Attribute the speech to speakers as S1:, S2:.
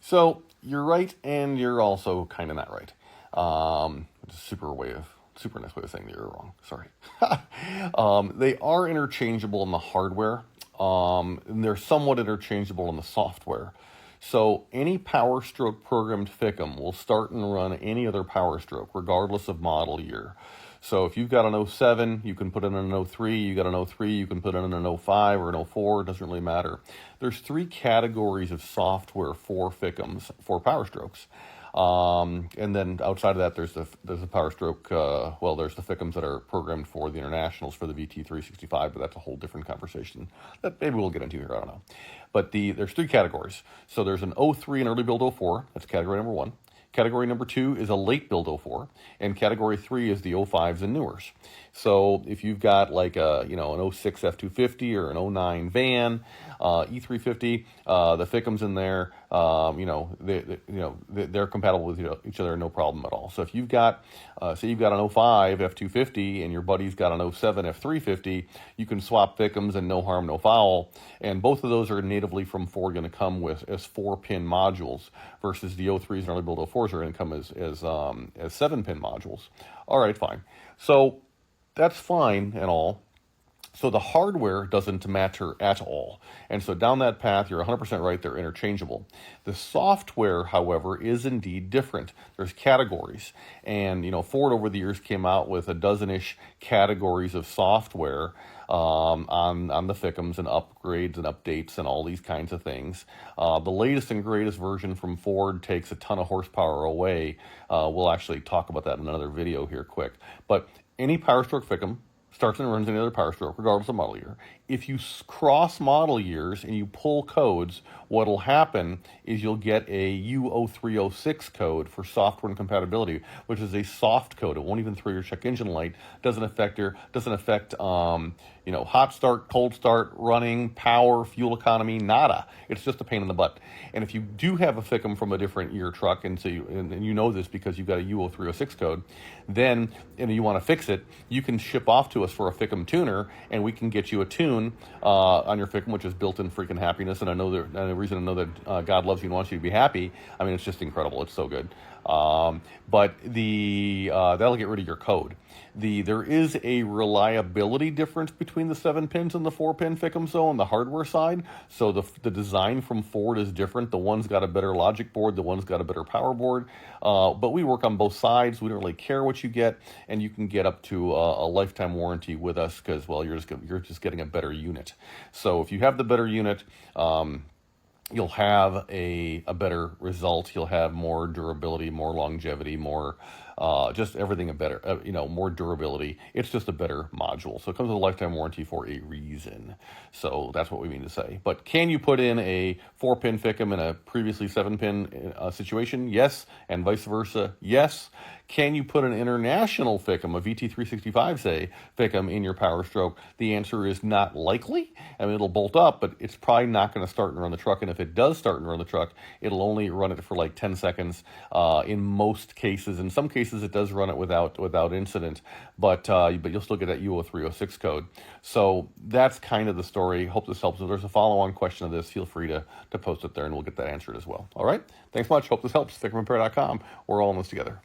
S1: So you're right, and you're also kind of not right. It's a super nice way of saying that you're wrong. Sorry. They are interchangeable in the hardware. And they're somewhat interchangeable in the software. So any Power Stroke programmed FICM will start and run any other Power Stroke, regardless of model year. So if you've got an 07, you can put it in an 03. You got an 03, you can put it in an 05 or an 04. It doesn't really matter. There's 3 categories of software for FICMs, for Power Strokes. And then outside of that, there's the Power Stroke. There's the FICMs that are programmed for the internationals for the VT365, but that's a whole different conversation that maybe we'll get into here. I don't know. But there's 3 categories. So there's an 03 and early build 04. That's category number 1. Category number 2 is a late build 04, and category 3 is the 05s and newers. So if you've got like an 06 F250 or an 09 van, E350, the FICMs in there, they're compatible with each other, no problem at all. So if you've got, say you've got an 05 F250 and your buddy's got an 07 F350, you can swap FICMs and no harm, no foul. And both of those are natively from Ford going to come with as 4-pin modules versus the 03s and early build 04s are going to come as 7-pin modules. All right, fine. So that's fine and all. So the hardware doesn't matter at all. And so down that path, you're 100% right, they're interchangeable. The software, however, is indeed different. There's categories. And, Ford over the years came out with a dozen-ish categories of software on the FICMs and upgrades and updates and all these kinds of things. The latest and greatest version from Ford takes a ton of horsepower away. We'll actually talk about that in another video here quick. But any Power Stroke FICM starts and runs any other Power Stroke, regardless of model year. If you cross model years and you pull codes, what'll happen is you'll get a U0306 code for software incompatibility, which is a soft code. It won't even throw your check engine light. Doesn't affect hot start, cold start, running, power, fuel economy, nada. It's just a pain in the butt. And if you do have a FICM from a different year truck, and you know this because you've got a U0306 code, then and you want to fix it, you can ship off to us for a FICM tuner, and we can get you a tune on your FICM, which is built-in freaking happiness. And the reason I know that God loves you and wants you to be happy. I mean, it's just incredible. It's so good. But that'll get rid of your code. There is a reliability difference between the 7 pins and the 4-pin FICMs, though, on the hardware side. So the design from Ford is different. The one's got a better logic board. The one's got a better power board. But we work on both sides. We don't really care what you get, and you can get up to a lifetime warranty with us because, well, you're just getting a better unit. So if you have the better unit, you'll have a better result. You'll have more durability, more longevity, more just everything better, more durability. It's just a better module. So it comes with a lifetime warranty for a reason. So that's what we mean to say. But can you put in a 4-pin FICM in a previously 7-pin situation? Yes. And vice versa? Yes. Can you put an international FICM, a VT365, say, FICM in your Power Stroke? The answer is not likely. I mean, it'll bolt up, but it's probably not going to start and run the truck. And if it does start and run the truck, it'll only run it for like 10 seconds in most cases. In some cases, it does run it without incident, but you'll still get that U0306 code. So that's kind of the story. Hope this helps. If there's a follow-on question of this, feel free to post it there, and we'll get that answered as well. All right? Thanks much. Hope this helps. FICMRepair.com. We're all in this together.